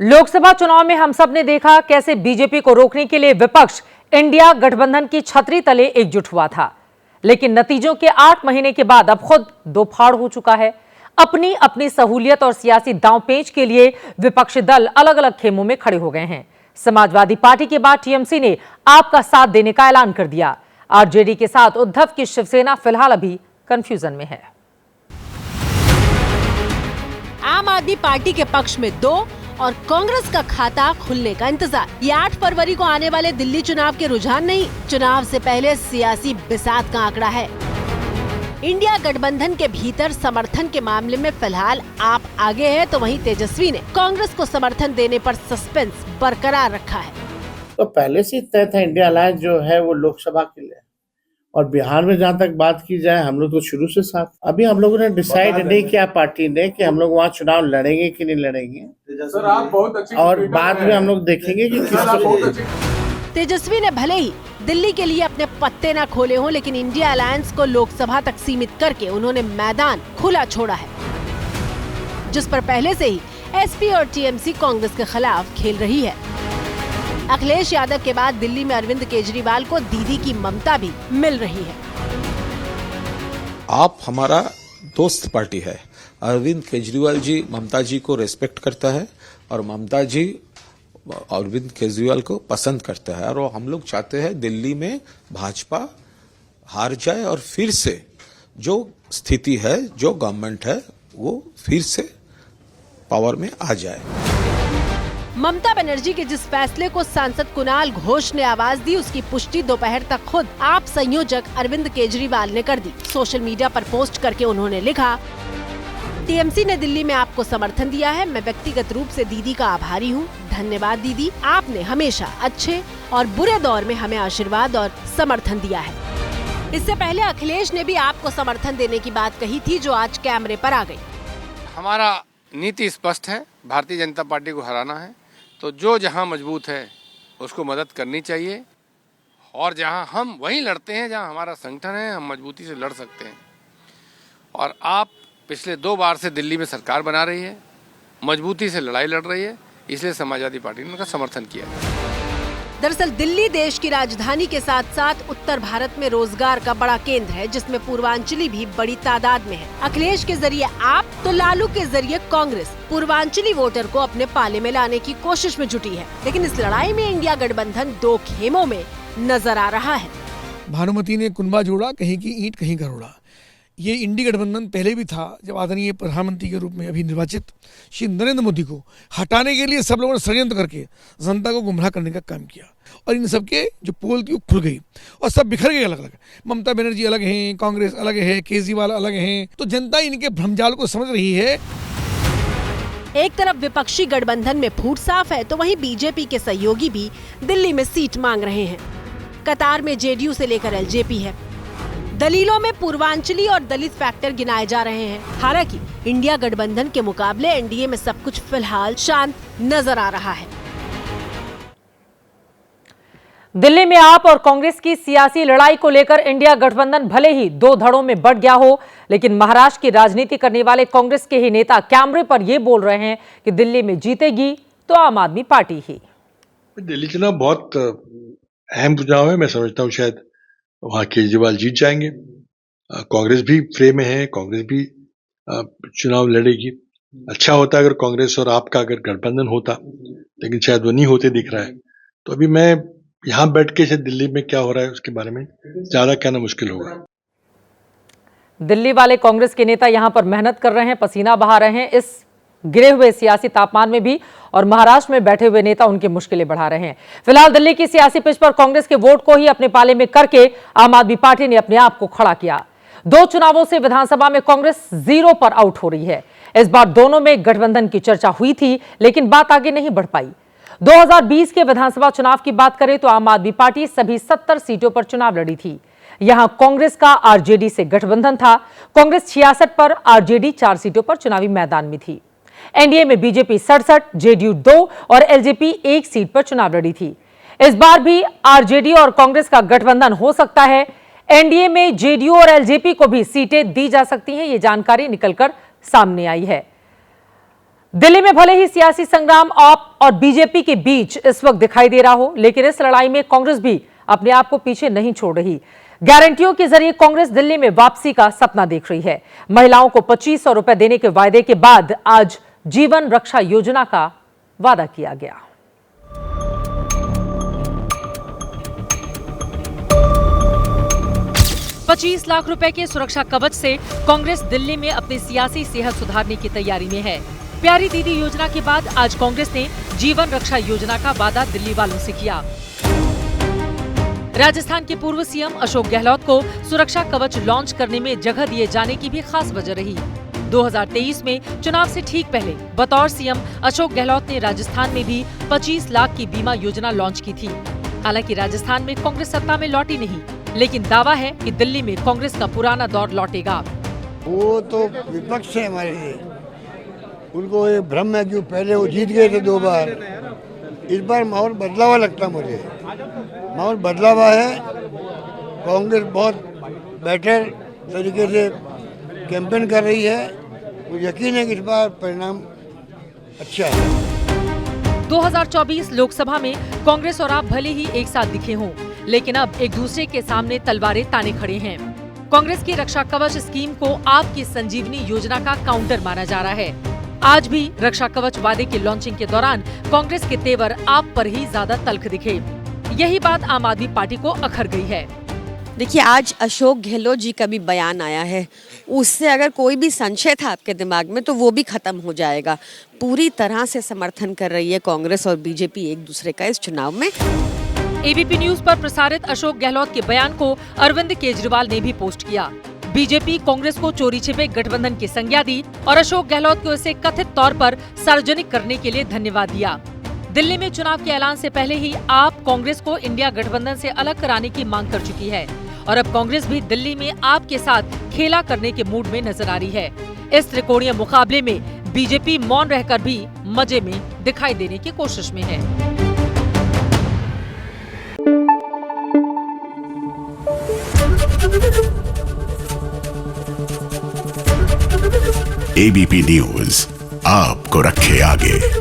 लोकसभा चुनाव में हम सब ने देखा कैसे बीजेपी को रोकने के लिए विपक्ष इंडिया गठबंधन की छतरी तले एकजुट हुआ था, लेकिन नतीजों के 8 महीने के बाद अब खुद दो फाड़ हो चुका है। अपनी अपनी सहूलियत और सियासी दांवपेच के लिए विपक्षी दल अलग अलग खेमों में खड़े हो गए हैं। समाजवादी पार्टी के बाद टीएमसी ने आपका साथ देने का ऐलान कर दिया। आरजेडी के साथ उद्धव की शिवसेना फिलहाल अभी कंफ्यूजन में है। आम आदमी पार्टी के पक्ष में 2 और कांग्रेस का खाता खुलने का इंतजार। ये 8 फरवरी को आने वाले दिल्ली चुनाव के रुझान नहीं, चुनाव से पहले सियासी बिसात का आंकड़ा है। इंडिया गठबंधन के भीतर समर्थन के मामले में फिलहाल आप आगे हैं, तो वहीं तेजस्वी ने कांग्रेस को समर्थन देने पर सस्पेंस बरकरार रखा है। तो पहले से तय था इंडिया अलायंस जो है वो लोकसभा के लिए, और बिहार में जहाँ तक बात की जाए हम लोग तो शुरू से साथ। अभी हम लोगों ने डिसाइड नहीं किया पार्टी ने कि हम लोग वहाँ चुनाव लड़ेंगे कि नहीं लड़ेंगे, सर आप बहुत अच्छी और बाद में हम लोग देखेंगे कि किस। तेजस्वी ने भले ही दिल्ली के लिए अपने पत्ते न खोले हों, लेकिन इंडिया अलायंस को लोकसभा तक सीमित करके उन्होंने मैदान खुला छोड़ा है, जिस पर पहले से ही एसपी और टीएमसी कांग्रेस के खिलाफ खेल रही है। अखिलेश यादव के बाद दिल्ली में अरविंद केजरीवाल को दीदी की ममता भी मिल रही है। आप हमारा दोस्त पार्टी है। अरविंद केजरीवाल जी ममता जी को रेस्पेक्ट करता है और ममता जी अरविंद केजरीवाल को पसंद करता है, और हम लोग चाहते हैं दिल्ली में भाजपा हार जाए और फिर से जो स्थिति है, जो गवर्नमेंट है, वो फिर से पावर में आ जाए। ममता बनर्जी के जिस फैसले को सांसद कुणाल घोष ने आवाज दी, उसकी पुष्टि दोपहर तक खुद आप संयोजक अरविंद केजरीवाल ने कर दी। सोशल मीडिया पर पोस्ट करके उन्होंने लिखा, टीएमसी ने दिल्ली में आपको समर्थन दिया है। मैं व्यक्तिगत रूप से दीदी का आभारी हूँ। धन्यवाद दीदी, आपने हमेशा अच्छे और बुरे दौर में हमें आशीर्वाद और समर्थन दिया है। इससे पहले अखिलेश ने भी आपको समर्थन देने की बात कही थी, जो आज कैमरे पर आ गई। हमारा नीति स्पष्ट है, भारतीय जनता पार्टी को हराना है, तो जो जहां मजबूत है उसको मदद करनी चाहिए, और जहां हम वहीं लड़ते हैं जहां हमारा संगठन है, हम मजबूती से लड़ सकते हैं। और आप पिछले 2 बार से दिल्ली में सरकार बना रही है, मजबूती से लड़ाई लड़ रही है, इसलिए समाजवादी पार्टी ने उनका समर्थन किया है। दरअसल दिल्ली देश की राजधानी के साथ साथ उत्तर भारत में रोजगार का बड़ा केंद्र है, जिसमें पूर्वांचली भी बड़ी तादाद में है। अखिलेश के जरिए आप तो लालू के जरिए कांग्रेस पूर्वांचली वोटर को अपने पाले में लाने की कोशिश में जुटी है, लेकिन इस लड़ाई में इंडिया गठबंधन 2 खेमों में नजर आ रहा है। भानुमति ने कुनबा जोड़ा, कहीं की ईंट कहीं गरोड़ा। ये इंडी गठबंधन पहले भी था, जब आदरणीय प्रधानमंत्री के रूप में अभी निर्वाचित श्री नरेंद्र मोदी को हटाने के लिए सब लोगों ने षड्यंत्र करके जनता को गुमराह करने का काम किया, और इन सबके जो पोल थी वो खुल गई और सब बिखर गए अलग अलग। ममता बनर्जी अलग हैं, कांग्रेस अलग है, केजरीवाल अलग हैं, तो जनता इनके भ्रमजाल को समझ रही है। एक तरफ विपक्षी गठबंधन में फूट साफ है, तो वहीं बीजेपी के सहयोगी भी दिल्ली में सीट मांग रहे हैं। कतार में जेडीयू से लेकर एलजेपी है। दलीलों में पूर्वांचली और दलित फैक्टर गिनाए जा रहे हैं। हालांकि इंडिया गठबंधन के मुकाबले एनडीए में सब कुछ फिलहाल शांत नजर आ रहा है। दिल्ली में आप और कांग्रेस की सियासी लड़ाई को लेकर इंडिया गठबंधन भले ही 2 धड़ों में बंट गया हो, लेकिन महाराष्ट्र की राजनीति करने वाले कांग्रेस के ही नेता कैमरे पर यह बोल रहे हैं कि दिल्ली में जीतेगी तो आम आदमी पार्टी ही। दिल्ली चुनाव बहुत अहम चुनाव है। मैं समझता हूँ शायद वहाँ केजरीवाल जीत जाएंगे। कांग्रेस भी फ्रेम में है, कांग्रेस भी चुनाव लड़ेगी। अच्छा होता अगर कांग्रेस और आपका अगर गठबंधन होता, लेकिन शायद वो नहीं होते दिख रहा है। तो अभी मैं यहाँ बैठ के शायद दिल्ली में क्या हो रहा है उसके बारे में ज्यादा कहना मुश्किल होगा। दिल्ली वाले कांग्रेस के नेता यहां पर मेहनत कर रहे हैं, पसीना बहा रहे हैं इस गिरे हुए सियासी तापमान में भी, और महाराष्ट्र में बैठे हुए नेता उनकी मुश्किलें बढ़ा रहे हैं। फिलहाल दिल्ली की सियासी पिच पर कांग्रेस के वोट को ही अपने पाले में करके आम आदमी पार्टी ने अपने आप को खड़ा किया। 2 चुनावों से विधानसभा में कांग्रेस 0 पर आउट हो रही है। इस बार दोनों में गठबंधन की चर्चा हुई थी, लेकिन बात आगे नहीं बढ़ पाई। 2020 के विधानसभा चुनाव की बात करें तो आम आदमी पार्टी सभी 70 सीटों पर चुनाव लड़ी थी। यहां कांग्रेस का आरजेडी से गठबंधन था। कांग्रेस 66 पर, आरजेडी 4 सीटों पर चुनावी मैदान में थी। एनडीए में बीजेपी 67, जेडीयू 2 और एलजेपी 1 सीट पर चुनाव लड़ी थी। इस बार भी आरजेडी और कांग्रेस का गठबंधन हो सकता है। एनडीए में जेडीयू और एलजेपी को भी सीटें दी जा सकती हैं, ये जानकारी निकलकर सामने आई है। दिल्ली में भले ही सियासी संग्राम आप और बीजेपी के बीच इस वक्त दिखाई दे रहा हो, लेकिन इस लड़ाई में कांग्रेस भी अपने आप को पीछे नहीं छोड़ रही। गारंटियों के जरिए कांग्रेस दिल्ली में वापसी का सपना देख रही है। महिलाओं को 2500 रुपए देने के वायदे के बाद आज जीवन रक्षा योजना का वादा किया गया। $25 लाख रुपए के सुरक्षा कवच से कांग्रेस दिल्ली में अपनी सियासी सेहत सुधारने की तैयारी में है। प्यारी दीदी योजना के बाद आज कांग्रेस ने जीवन रक्षा योजना का वादा दिल्ली वालों से किया। राजस्थान के पूर्व सीएम अशोक गहलोत को सुरक्षा कवच लॉन्च करने में जगह दिए जाने की भी खास वजह रही। 2023 में चुनाव से ठीक पहले बतौर सीएम अशोक गहलोत ने राजस्थान में भी 25 लाख की बीमा योजना लॉन्च की थी। हालांकि राजस्थान में कांग्रेस सत्ता में लौटी नहीं, लेकिन दावा है कि दिल्ली में कांग्रेस का पुराना दौर लौटेगा। वो तो विपक्ष है हमारे लिए, उनको ये भ्रम है कि पहले वो जीत गए थे 2 बार। इस बार माहौल बदला हुआ लगता मुझे, माहौल बदला हुआ है। कांग्रेस बहुत बेटर तरीके से कैंपेन कर रही है। मुझे यकीन है कि इस बार परिणाम अच्छा है। 2024 लोकसभा में कांग्रेस और आप भले ही एक साथ दिखे हों, लेकिन अब एक दूसरे के सामने तलवारें ताने खड़े हैं। कांग्रेस की रक्षा कवच स्कीम को आप की संजीवनी योजना का काउंटर माना जा रहा है। आज भी रक्षा कवच वादे की लॉन्चिंग के दौरान कांग्रेस के तेवर आप पर ही ज्यादा तल्ख दिखे। यही बात आम आदमी पार्टी को अखर गई है। देखिए, आज अशोक गहलोत जी का भी बयान आया है, उससे अगर कोई भी संशय था आपके दिमाग में तो वो भी खत्म हो जाएगा। पूरी तरह से समर्थन कर रही है कांग्रेस और बीजेपी एक दूसरे का इस चुनाव में। एबीपी न्यूज पर प्रसारित अशोक गहलोत के बयान को अरविंद केजरीवाल ने भी पोस्ट किया। बीजेपी कांग्रेस को चोरी छिपे गठबंधन की संज्ञा दी और अशोक गहलोत को इसे कथित तौर पर सार्वजनिक करने के लिए धन्यवाद दिया। दिल्ली में चुनाव के ऐलान से पहले ही आप कांग्रेस को इंडिया गठबंधन से अलग कराने की मांग कर चुकी है और अब कांग्रेस भी दिल्ली में आपके साथ खेला करने के मूड में नजर आ रही है। इस त्रिकोणीय मुकाबले में बीजेपी मौन रहकर भी मजे में दिखाई देने की कोशिश में है। एबीपी न्यूज आपको रखे आगे।